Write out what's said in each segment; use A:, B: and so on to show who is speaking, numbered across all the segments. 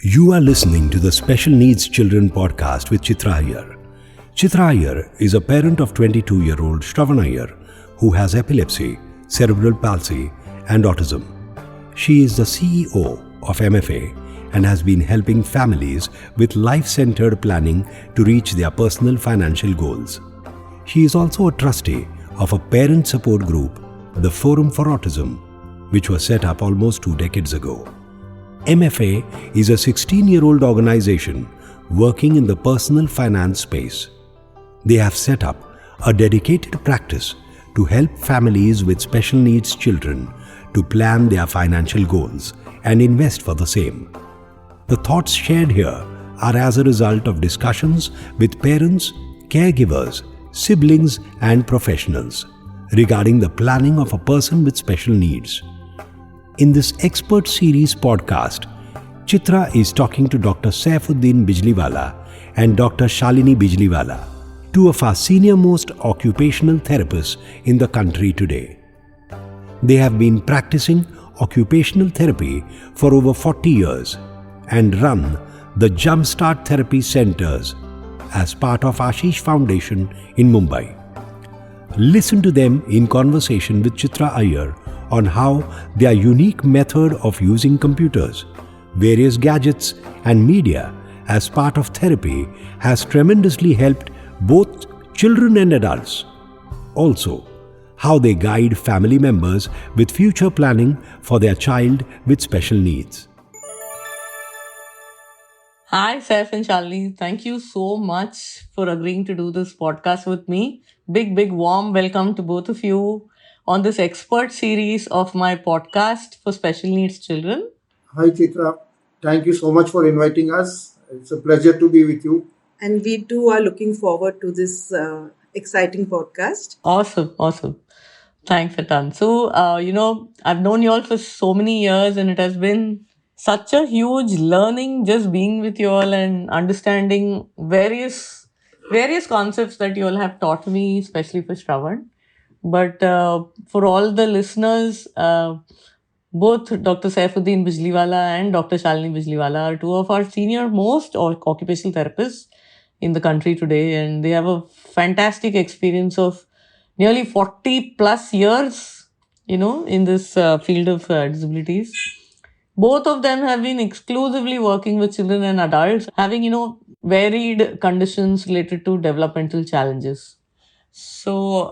A: You are listening to the Special Needs Children podcast with Chitra Iyer. Chitra Iyer is a parent of 22-year-old Shalini Iyer who has epilepsy, cerebral palsy and autism. She is the CEO of MFA and has been helping families with life-centered planning to reach their personal financial goals. She is also a trustee of a parent support group, the Forum for Autism, which was set up almost 2 decades ago. MFA is a 16-year-old organization working in the personal finance space. They have set up a dedicated practice to help families with special needs children to plan their financial goals and invest for the same. The thoughts shared here are as a result of discussions with parents, caregivers, siblings and professionals regarding the planning of a person with special needs. In this expert series podcast, Chitra is talking to Dr. Saifuddin Bijliwala and Dr. Shalini Bijliwala, two of our senior-most occupational therapists in the country today. They have been practicing occupational therapy for over 40 years and run the Jumpstart therapy centers as part of Ashish Foundation in Mumbai. Listen to them in conversation with Chitra Iyer on how their unique method of using computers, various gadgets and media as part of therapy has tremendously helped both children and adults. Also, how they guide family members with future planning for their child with special needs.
B: Hi, Saif and Shalini. Thank you so much for agreeing to do this podcast with me. Big, warm welcome to both of you on this expert series of my podcast for special needs children.
C: Hi, Chitra. Thank you so much for inviting us. It's a pleasure to be with you.
D: And we too are looking forward to this exciting podcast.
B: Awesome. Thanks a ton. So, I've known you all for so many years and it has been such a huge learning just being with you all and understanding various concepts that you all have taught me, especially for Shravan. But for all the listeners, both Dr. Saifuddin Bijliwala and Dr. Shalini Bijliwala are two of our senior most occupational therapists in the country today. And they have a fantastic experience of nearly 40 plus years, in this field of disabilities. Both of them have been exclusively working with children and adults, having, varied conditions related to developmental challenges. So,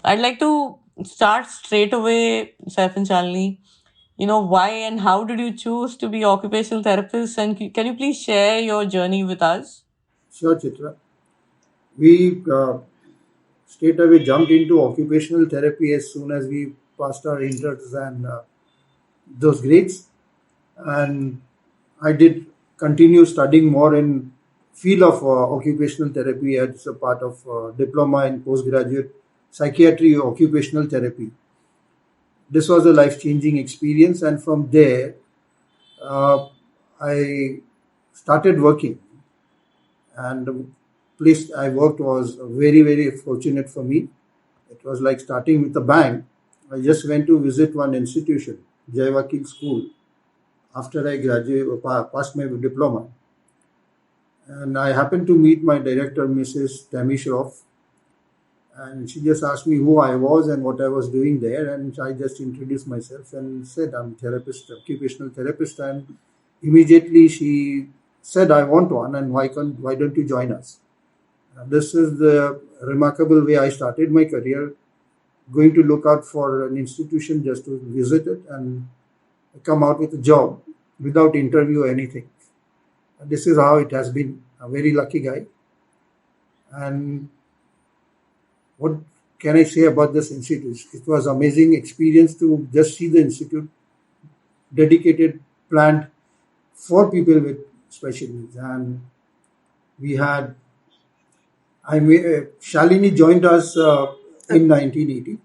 B: I'd like to start straight away, Saif and Shalini. Why and how did you choose to be occupational therapists? And can you please share your journey with us?
C: Sure, Chitra. We straight away jumped into occupational therapy as soon as we passed our inters and those grades. And I did continue studying more in field of occupational therapy as a part of diploma in postgraduate psychiatry occupational therapy. This was a life-changing experience, and from there I started working, and the place I worked was very fortunate for me. It was like starting with a bang. I just went to visit one institution, Jai School, after I passed my diploma. And I happened to meet my director, Mrs. Tammy Shroff, and she just asked me who I was and what I was doing there. And I just introduced myself and said, I'm a therapist, occupational therapist. And immediately she said, I want one, and why don't you join us? And this is the remarkable way I started my career, going to look out for an institution just to visit it and come out with a job without interview or anything. And this is how it has been. A very lucky guy. And what can I say about this institute? It was amazing experience to just see the institute dedicated, planned for people with special needs. And we had, Shalini joined us in 1980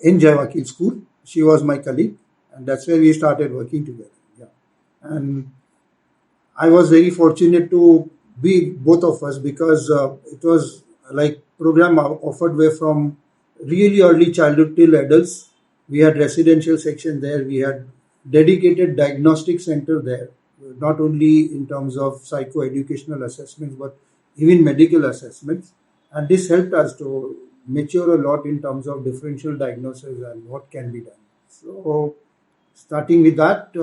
C: in Jai School. She was my colleague, and that's where we started working together. Yeah. And I was very fortunate to be both of us because it was like program offered way from really early childhood till adults. We had residential section there. We had dedicated diagnostic center there. not only in terms of psychoeducational assessments, but even medical assessments. And this helped us to mature a lot in terms of differential diagnosis and what can be done. So, starting with that,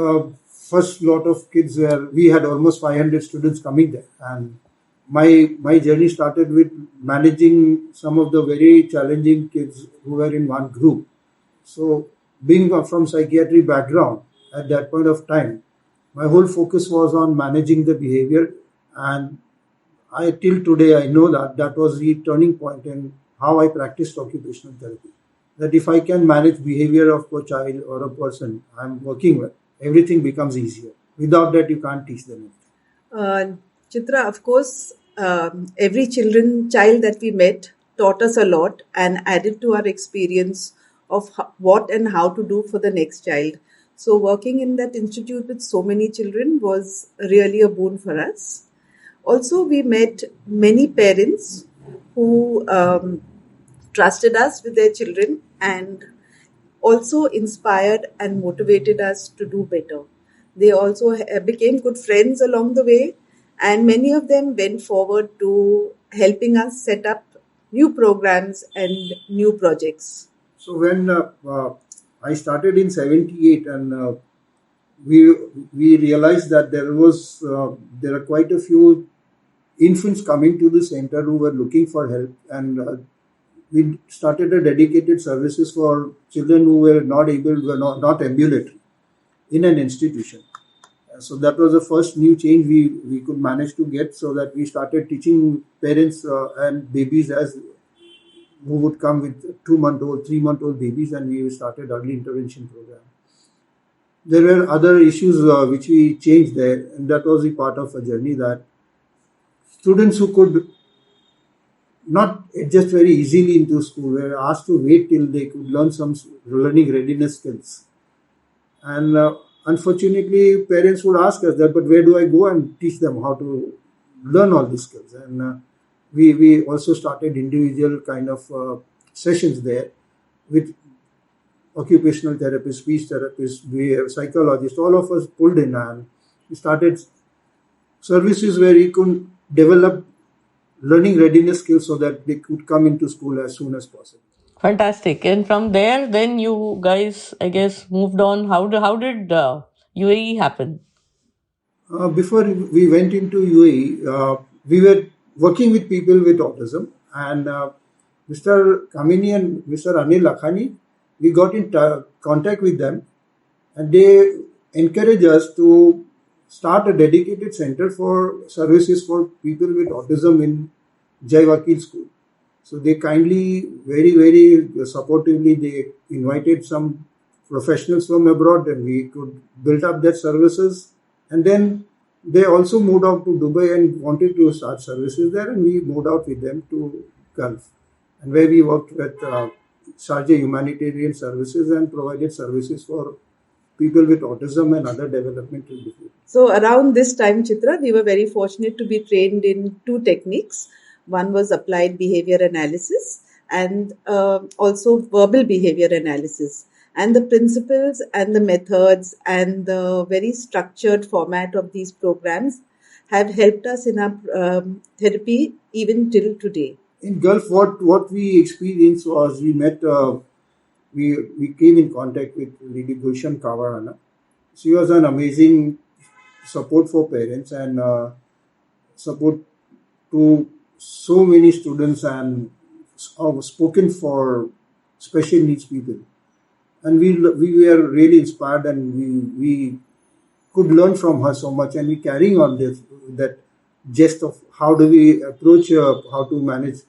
C: first lot of kids were, we had almost 500 students coming there. And my journey started with managing some of the very challenging kids who were in one group. So, being from psychiatry background at that point of time, my whole focus was on managing the behavior, and I till today I know that that was the turning point in how I practiced occupational therapy. That if I can manage behavior of a child or a person I'm working with, everything becomes easier. Without that, you can't teach them anything.
D: Chitra, of course, every child that we met taught us a lot and added to our experience of what and how to do for the next child. So working in that institute with so many children was really a boon for us. Also, we met many parents who trusted us with their children and also inspired and motivated us to do better. They also became good friends along the way, and many of them went forward to helping us set up new programs and new projects.
C: So when I started in '78, and we realized that there are quite a few infants coming to the center who were looking for help, and we started a dedicated services for children who were not ambulatory in an institution. So that was the first new change we could manage to get, so that we started teaching parents and babies as who would come with 2-month-old, 3-month-old babies, and we started early intervention program. There were other issues which we changed there, and that was the part of a journey that students who could not adjust very easily into school were asked to wait till they could learn some learning readiness skills. And unfortunately, parents would ask us that, but where do I go and teach them how to learn all these skills? And we also started individual kind of sessions there with occupational therapists, speech therapists, psychologists, all of us pulled in, and we started services where we could develop learning readiness skills so that they could come into school as soon as possible.
B: Fantastic. And from there, then you guys, I guess, moved on. How did UAE happen?
C: Before we went into UAE, we were working with people with autism, and Mr. Kamini and Mr. Anil Lakhani, we got in contact with them, and they encouraged us to start a dedicated center for services for people with autism in Jai Vakil School. So they kindly, very, very supportively, they invited some professionals from abroad, and we could build up their services. And then they also moved out to Dubai and wanted to start services there, and we moved out with them to Gulf, and where we worked with Sharjah Humanitarian Services and provided services for people with autism and other developmental disabilities.
D: So around this time, Chitra, we were very fortunate to be trained in two techniques. One was applied behavior analysis and also verbal behavior analysis. And the principles and the methods and the very structured format of these programs have helped us in our therapy even till today.
C: In Gulf, what we experienced was we came in contact with Lady Gulshan Kawarana. She was an amazing support for parents and support to so many students, and spoken for special needs people. And we were really inspired, and we could learn from her so much, and we carrying on that gist of how do we approach how to manage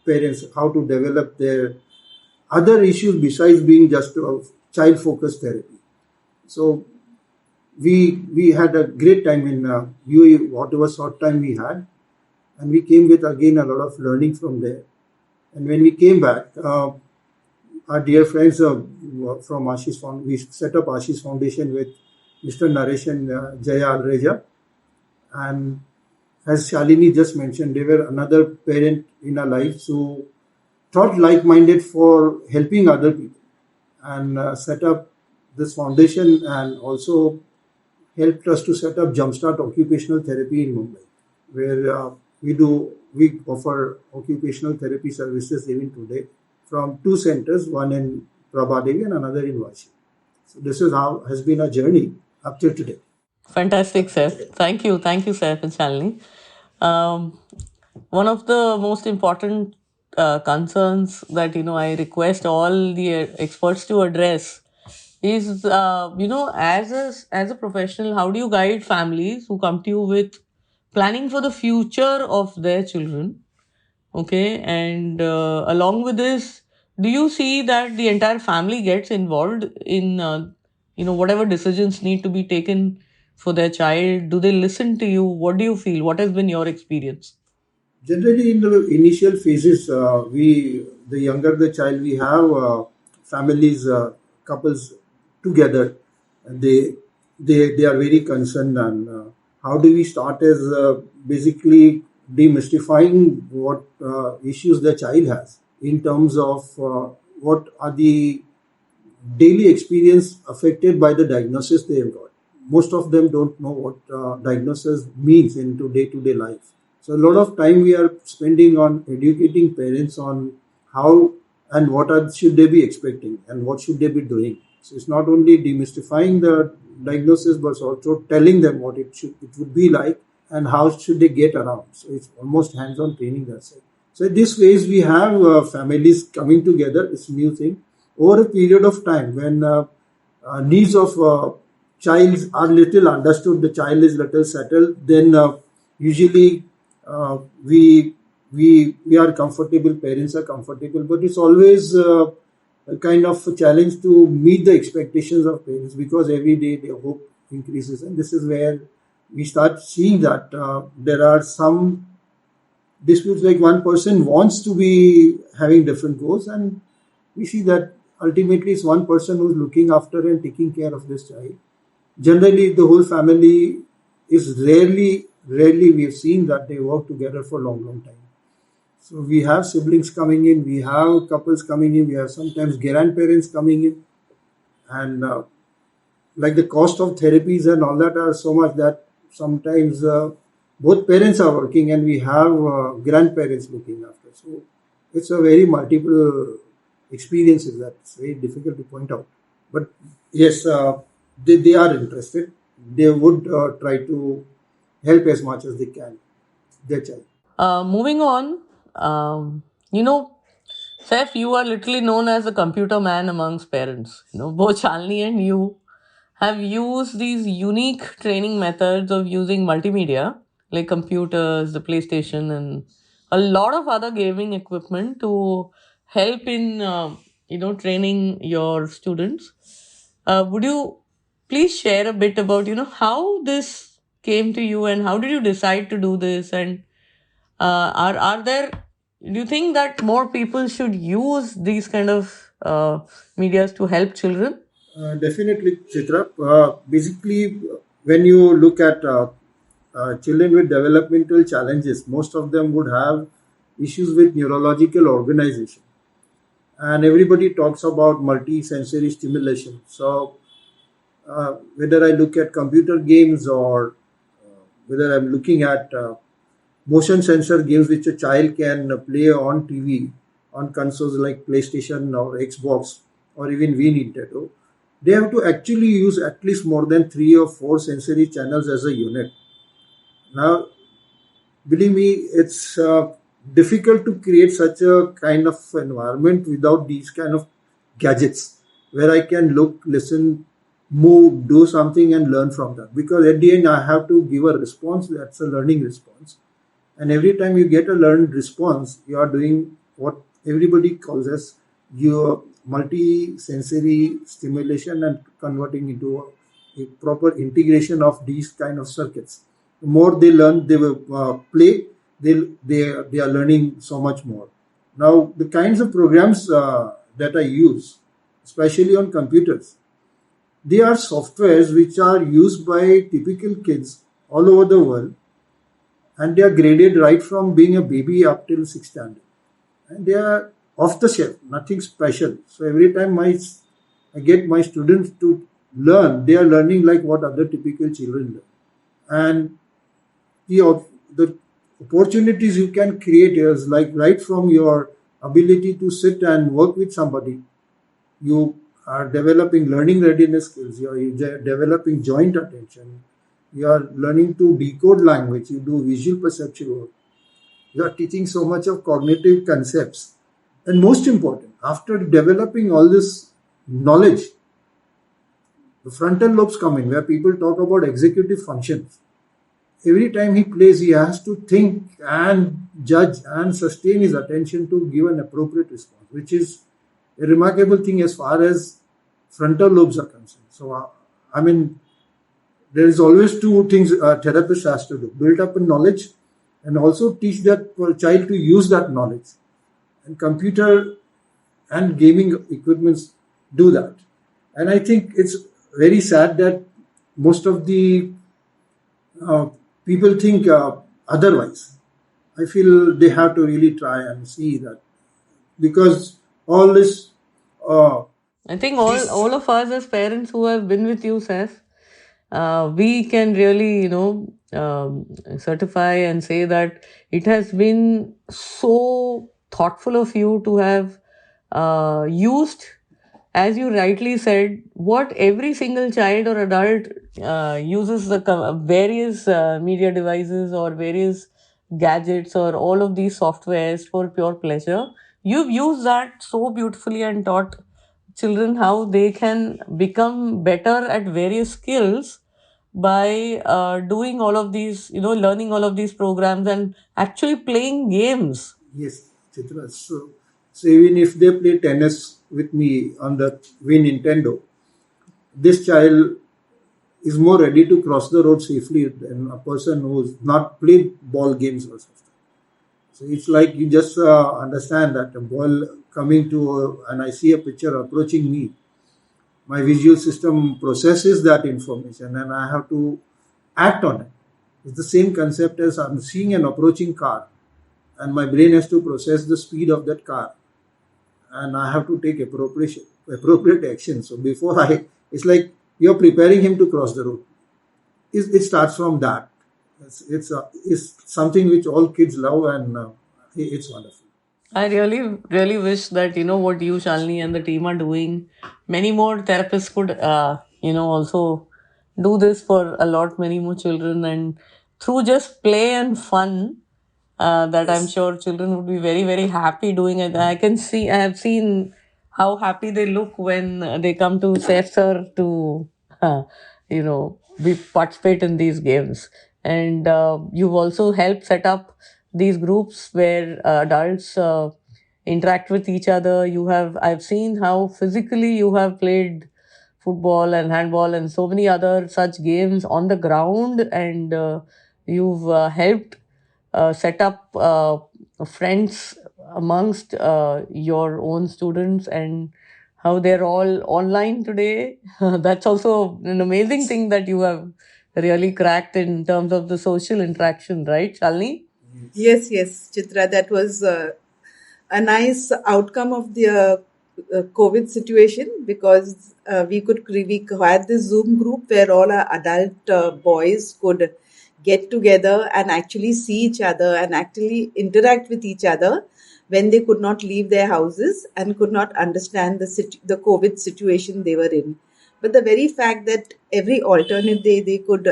C: parents, how to develop their other issues besides being just a child-focused therapy. So we had a great time in UAE, whatever short time we had, and we came with again a lot of learning from there. And when we came back, our dear friends from Ashish Foundation, we set up Ashish Foundation with Mr. Naresh and Jaya Alreja. And as Shalini just mentioned, they were another parent in our lives who thought like-minded for helping other people, and set up this foundation, and also helped us to set up Jumpstart Occupational Therapy in Mumbai, where we offer occupational therapy services even today from two centers, one in Prabadevi and another in Vashi. So this is how has been our journey up till today.
B: Fantastic, Seth. Thank you, Seth and Shalini. Um, One of the most important concerns that I request all the experts to address is as a professional, how do you guide families who come to you with planning for the future of their children? Okay, and along with this, do you see that the entire family gets involved in whatever decisions need to be taken for their child? Do they listen to you? What do you feel? What has been your experience?
C: Generally, in the initial phases, the younger the child, we have families, couples together. They they are very concerned, and how do we start as basically demystifying what issues the child has in terms of what are the daily experience affected by the diagnosis they have got. Most of them don't know what diagnosis means into day-to-day life. So a lot of time we are spending on educating parents on how and what should they be expecting and what should they be doing. So it's not only demystifying the diagnosis, but also telling them what it would be like and how should they get around. So it's almost hands-on training that side. So in this ways we have families coming together. It's a new thing over a period of time when needs of child are little understood, the child is little settled, then usually we are comfortable, parents are comfortable, but it's always a kind of a challenge to meet the expectations of parents because every day their hope increases, and this is where we start seeing that there are some disputes, like one person wants to be having different goals, and we see that ultimately it's one person who's looking after and taking care of this child. Generally the whole family is rarely we've seen that they work together for a long time. So we have siblings coming in, we have couples coming in, we have sometimes grandparents coming in, and like the cost of therapies and all that are so much that sometimes both parents are working and we have grandparents looking after. So it's a very multiple experiences that's very difficult to point out. But yes, they are interested. They would try to help as much as they can their child.
B: Moving on, you know, Seth, you are literally known as a computer man amongst parents. Both Shalini and you have used these unique training methods of using multimedia, like computers, the PlayStation, and a lot of other gaming equipment to help in, training your students. Would you please share a bit about, how this came to you and how did you decide to do this? And are there, do you think that more people should use these kind of medias to help children?
C: Definitely, Chitra. Basically, when you look at children with developmental challenges, most of them would have issues with neurological organization. And everybody talks about multi-sensory stimulation. So whether I look at computer games or whether I'm looking at motion sensor games which a child can play on TV, on consoles like PlayStation or Xbox or even Wii Nintendo, they have to actually use at least more than 3 or 4 sensory channels as a unit. Now, believe me, it's difficult to create such a kind of environment without these kind of gadgets where I can look, listen, move, do something and learn from that. Because at the end, I have to give a response that's a learning response. And every time you get a learned response, you are doing what everybody calls as your multi-sensory stimulation and converting into a proper integration of these kind of circuits. The more they learn, they will play, they are learning so much more. Now, the kinds of programs that I use, especially on computers, they are softwares which are used by typical kids all over the world, and they are graded right from being a baby up till 6th standard. And they are off the shelf, nothing special. So every time I get my students to learn, they are learning like what other typical children learn. And the opportunities you can create is like right from your ability to sit and work with somebody, you are developing learning readiness skills, you are developing joint attention, you are learning to decode language, you do visual perceptual work, you are teaching so much of cognitive concepts. And most important, after developing all this knowledge, the frontal lobes come in where people talk about executive functions. Every time he plays, he has to think and judge and sustain his attention to give an appropriate response, which is a remarkable thing as far as frontal lobes are concerned. So, I mean, there is always two things a therapist has to do: build up a knowledge and also teach that child to use that knowledge. And computer and gaming equipments do that. And I think it's very sad that most of the people think otherwise. I feel they have to really try and see that, because all this
B: I think all of us as parents who have been with you, Seth, we can really, certify and say that it has been so thoughtful of you to have used, as you rightly said, what every single child or adult uses the various media devices or various gadgets or all of these softwares for pure pleasure. You've used that so beautifully and taught children how they can become better at various skills by doing all of these, learning all of these programs and actually playing games.
C: yes, Chitra. So even if they play tennis with me on the Wii Nintendo, this child is more ready to cross the road safely than a person who's not played ball games also. So it's like you just understand that a ball coming to, and I see a picture approaching me. My visual system processes that information and I have to act on it. It's the same concept as I'm seeing an approaching car and my brain has to process the speed of that car and I have to take appropriate action. So before it's like you're preparing him to cross the road. It starts from that. It's something which all kids love and it's wonderful.
B: I really, really wish that, what you, Shalini, and the team are doing. Many more therapists could, also do this for a lot, many more children. And through just play and fun, that I'm sure children would be very, very happy doing it. I have seen how happy they look when they come to Seth to, participate in these games. And you've also helped set up these groups where adults interact with each other. I've seen how physically you have played football and handball and so many other such games on the ground, and you've helped set up friends amongst your own students, and how they're all online today. That's also an amazing thing that you have really cracked in terms of the social interaction, right, Shalini?
D: Yes, Chitra, that was a nice outcome of the COVID situation, because we had this Zoom group where all our adult boys could get together and actually see each other and actually interact with each other when they could not leave their houses and could not understand the COVID situation they were in. But the very fact that every alternate day they could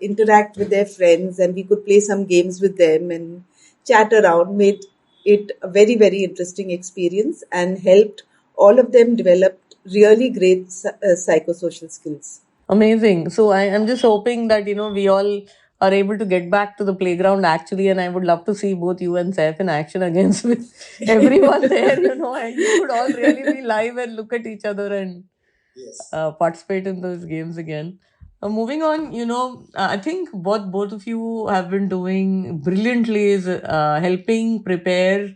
D: interact with their friends and we could play some games with them and chat around made it a very, very interesting experience and helped all of them develop really great psychosocial skills.
B: Amazing. So I'm just hoping that, we all are able to get back to the playground actually, and I would love to see both you and Saif in action against with everyone there, and you could all really be live and look at each other and participate in those games again. Moving on, I think what both of you have been doing brilliantly is helping prepare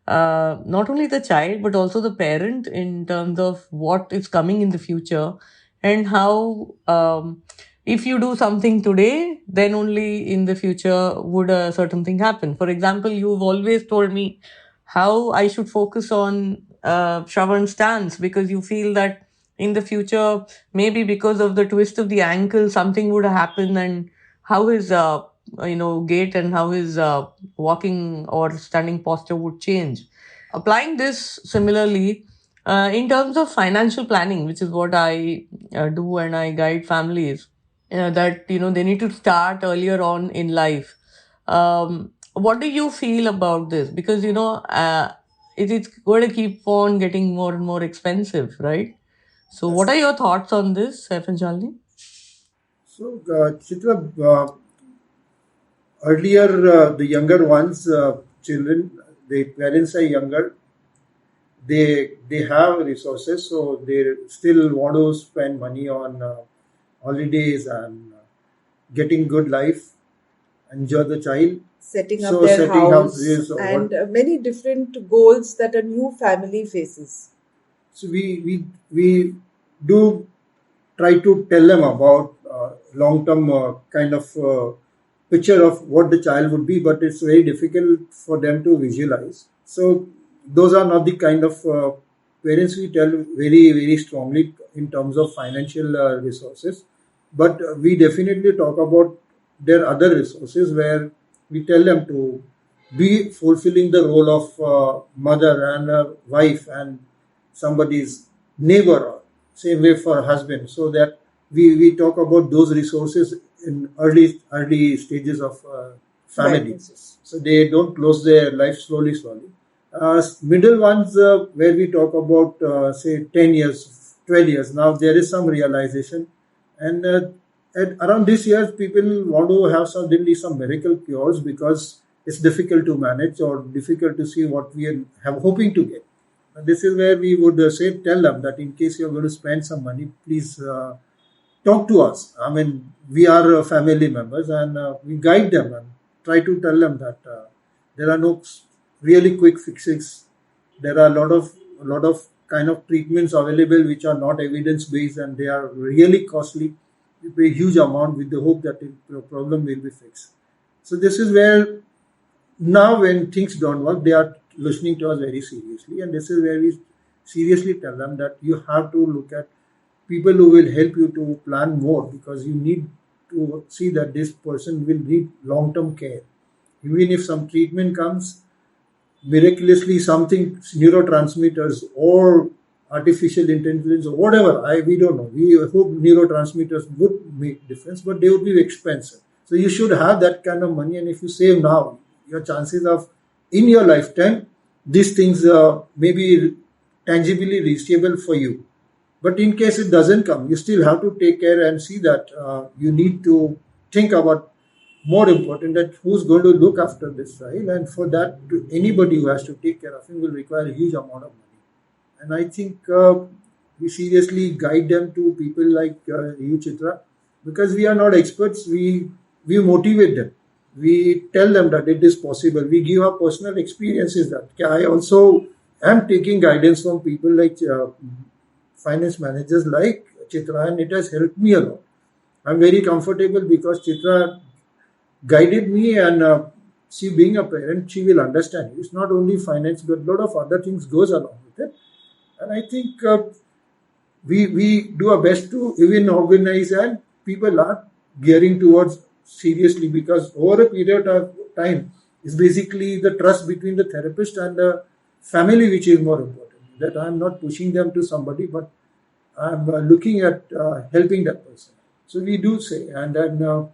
B: not only the child but also the parent in terms of what is coming in the future, and how if you do something today, then only in the future would a certain thing happen. For example, you've always told me how I should focus on Shravan's stance, because you feel that in the future, maybe because of the twist of the ankle, something would happen, and how his gait and how his walking or standing posture would change. Applying this similarly in terms of financial planning, which is what I do, and I guide families that they need to start earlier on in life. What do you feel about this? Because it's going to keep on getting more and more expensive, right? So, what are your thoughts on this, Saif and Shalini?
C: So, Chitra, earlier the younger ones, children, the parents are younger. They have resources, so they still want to spend money on holidays and getting good life, enjoy the child.
D: Setting up
C: So
D: their
C: setting up
D: house,
C: this,
D: and many different goals that a new family faces.
C: so we do try to tell them about long term kind of picture of what the child would be, but it's very difficult for them to visualize. So those are not the kind of parents we tell very strongly in terms of financial resources, but we definitely talk about their other resources where we tell them to be fulfilling the role of mother and wife and somebody's neighbor, same way for husband, so that we talk about those resources in early stages of family,
D: Right.
C: so they don't close their life slowly. Middle ones, where we talk about say 10 years, 12 years, now there is some realization, and around this year people want to have suddenly some miracle cures because it's difficult to manage or difficult to see what we have hoping to get. This is where we would tell them that in case you're going to spend some money, please talk to us. I mean, we are family members, and we guide them and try to tell them that there are no really quick fixes. There are a lot of kind of treatments available which are not evidence based, and they are really costly. You pay a huge amount with the hope that the problem will be fixed. So this is where now when things don't work, they are listening to us very seriously, and this is where we seriously tell them that you have to look at people who will help you to plan more, because you need to see that this person will need long-term care. Even if some treatment comes, miraculously something, neurotransmitters or artificial intelligence or whatever, we don't know. We hope neurotransmitters would make difference, but they would be expensive. So you should have that kind of money, and if you save now, your chances of in your lifetime these things may be tangibly reachable for you. But in case it doesn't come, you still have to take care and see that you need to think about more important that who's going to look after this child, and for that anybody who has to take care of him will require a huge amount of money. And I think we seriously guide them to people like you, Chitra, because we are not experts. We motivate them. We tell them that it is possible. We give our personal experiences that I also am taking guidance from people like finance managers like Chitra, and it has helped me a lot. I'm very comfortable because Chitra guided me, and she being a parent, she will understand. It's not only finance, but a lot of other things goes along with it. And I think we do our best to even organize, and people are gearing towards seriously, because over a period of time is basically the trust between the therapist and the family which is more important. That I'm not pushing them to somebody, but I'm looking at helping that person. So we do say, and then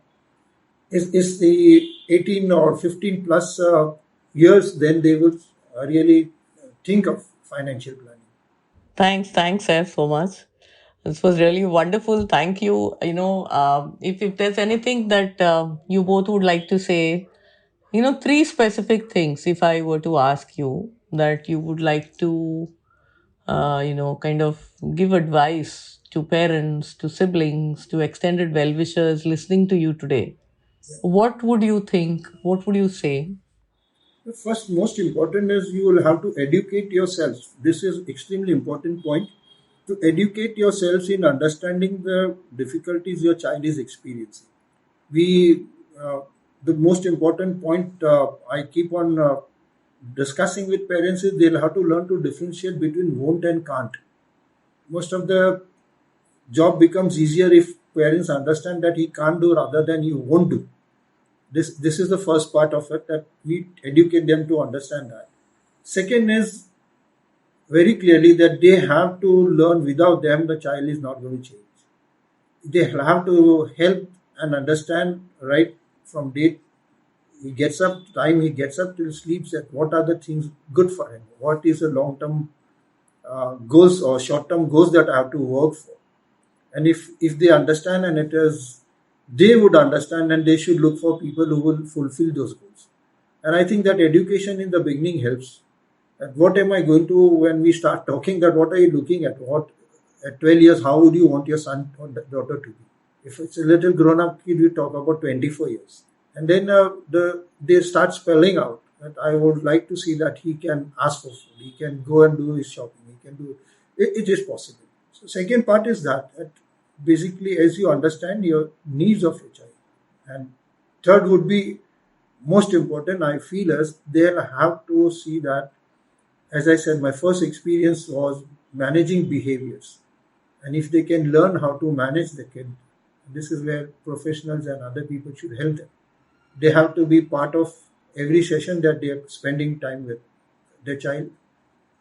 C: is the 18 or 15 plus years, then they would really think of financial planning.
B: Thanks, Saif, so much. This was really wonderful. Thank you. If there's anything that you both would like to say, three specific things, if I were to ask you that you would like to, kind of give advice to parents, to siblings, to extended well wishers listening to you today, what would you think? What would you say?
C: The first most important is you will have to educate yourself. This is extremely important point, to educate yourselves in understanding the difficulties your child is experiencing. We The most important point I keep on discussing with parents is they'll have to learn to differentiate between won't and can't. Most of the job becomes easier if parents understand that he can't do rather than he won't do. This is the first part of it, that we educate them to understand that. Second is very clearly that they have to learn without them the child is not going to change. They have to help and understand right from day he gets up, time he gets up till sleeps, that what are the things good for him, what is the long term goals or short term goals that I have to work for. And if they understand, and it is they would understand, and they should look for people who will fulfill those goals. And I think that education in the beginning helps. And what am I going to, when we start talking, that what are you looking at? What at 12 years, how would you want your son or daughter to be? If it's a little grown up kid, we talk about 24 years. And then they start spelling out that I would like to see that he can ask for food, he can go and do his shopping, he can do it is possible. So second part is that basically as you understand your needs of your child. And third would be most important, I feel, is they'll have to see that, as I said, my first experience was managing behaviors. And if they can learn how to manage the kid, this is where professionals and other people should help them. They have to be part of every session that they are spending time with their child,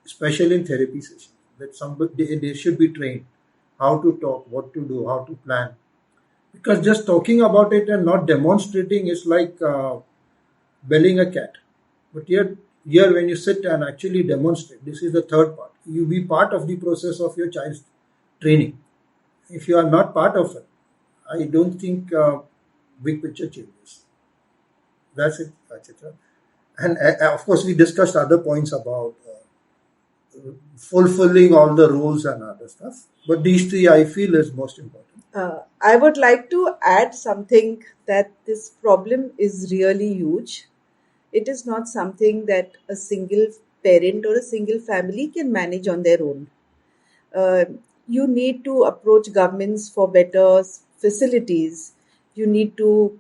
C: especially in therapy sessions. That somebody they should be trained how to talk, what to do, how to plan. Because just talking about it and not demonstrating is like belling a cat. But here when you sit and actually demonstrate, this is the third part. You be part of the process of your child's training. If you are not part of it, I don't think big picture changes. That's it, Chitra. And of course, we discussed other points about fulfilling all the rules and other stuff. But these three, I feel, is most important.
D: I would like to add something, that this problem is really huge. It is not something that a single parent or a single family can manage on their own. Uh, you need to approach governments for better facilities. You need to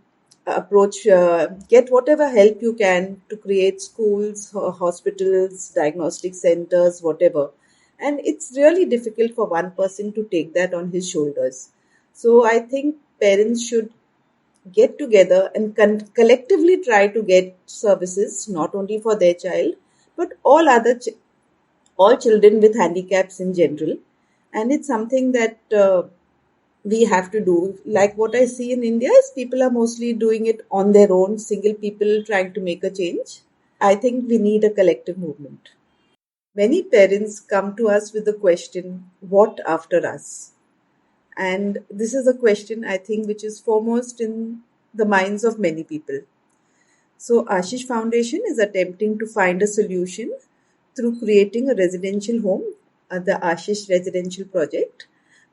D: get whatever help you can to create schools, hospitals, diagnostic centers, whatever. And it's really difficult for one person to take that on his shoulders. So I think parents should get together and collectively try to get services not only for their child but all children with handicaps in general. And it's something that we have to do. Like what I see in India is people are mostly doing it on their own, single people trying to make a change. I think we need a collective movement. Many parents come to us with the question, what after us? And this is a question, I think, which is foremost in the minds of many people. So Ashish Foundation is attempting to find a solution through creating a residential home, the Ashish Residential Project,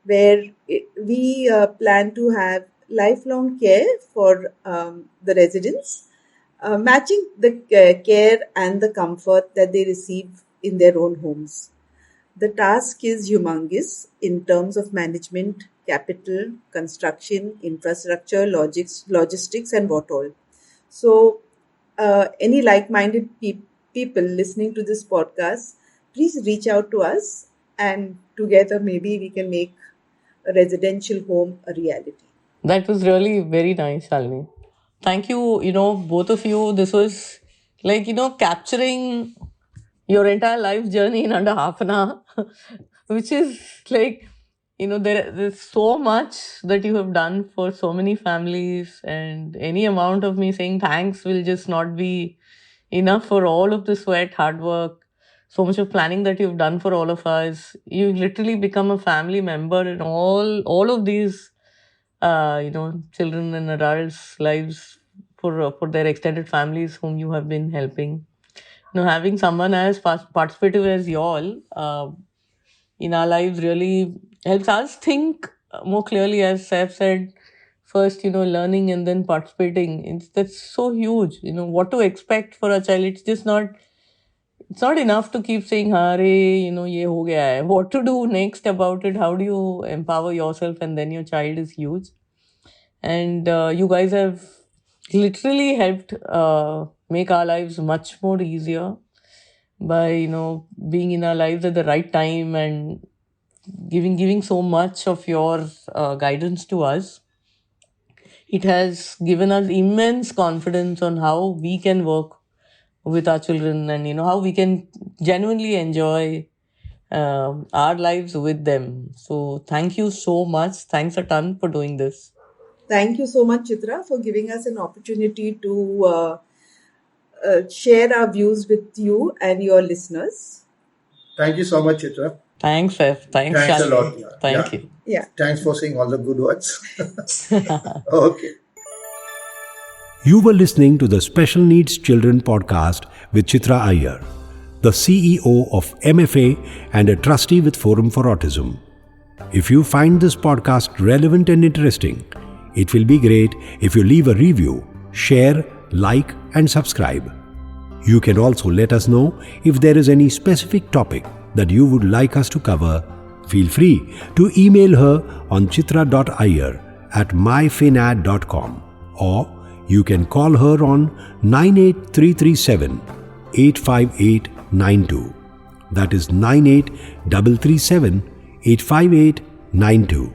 D: where we plan to have lifelong care for the residents, matching the care and the comfort that they receive in their own homes. The task is humongous in terms of management, capital, construction, infrastructure, logistics, and what all. So, any like-minded people listening to this podcast, please reach out to us, and together maybe we can make a residential home a reality.
B: That was really very nice, Shalini. Thank you, both of you. This was like, capturing your entire life journey in under half an hour, which is like, there's so much that you have done for so many families, and any amount of me saying thanks will just not be enough for all of the sweat, hard work, so much of planning that you've done for all of us. You literally become a family member in all of these, children and adults' lives for their extended families whom you have been helping. Having someone as participative as you all in our lives really helps us think more clearly. As I've said, first, learning and then participating. That's so huge. What to expect for a child. It's not enough to keep saying, "Hare, ye ho gaya hai." What to do next about it? How do you empower yourself and then your child is huge. And you guys have literally helped make our lives much more easier by being in our lives at the right time and giving so much of your guidance to us. It has given us immense confidence on how we can work with our children, and how we can genuinely enjoy our lives with them. So thank you so much. Thanks a ton for doing this.
D: Thank you so much, Chitra, for giving us an opportunity to share our views with you and your listeners.
C: Thank you so much, Chitra.
B: Thanks, F. Thanks,
C: Thanks a
B: Shalini.
C: lot. Yeah.
B: Thank
C: Yeah.
B: you.
D: Yeah.
C: Thanks for saying all the good words. Okay.
A: You were listening to the Special Needs Children podcast with Chitra Iyer, the CEO of MFA and a trustee with Forum for Autism. If you find this podcast relevant and interesting, it will be great if you leave a review, share, like, and subscribe. You can also let us know if there is any specific topic that you would like us to cover. Feel free to email her on chitra.iyer@myfinad.com, or you can call her on 98337 85892. That is 98337 85892.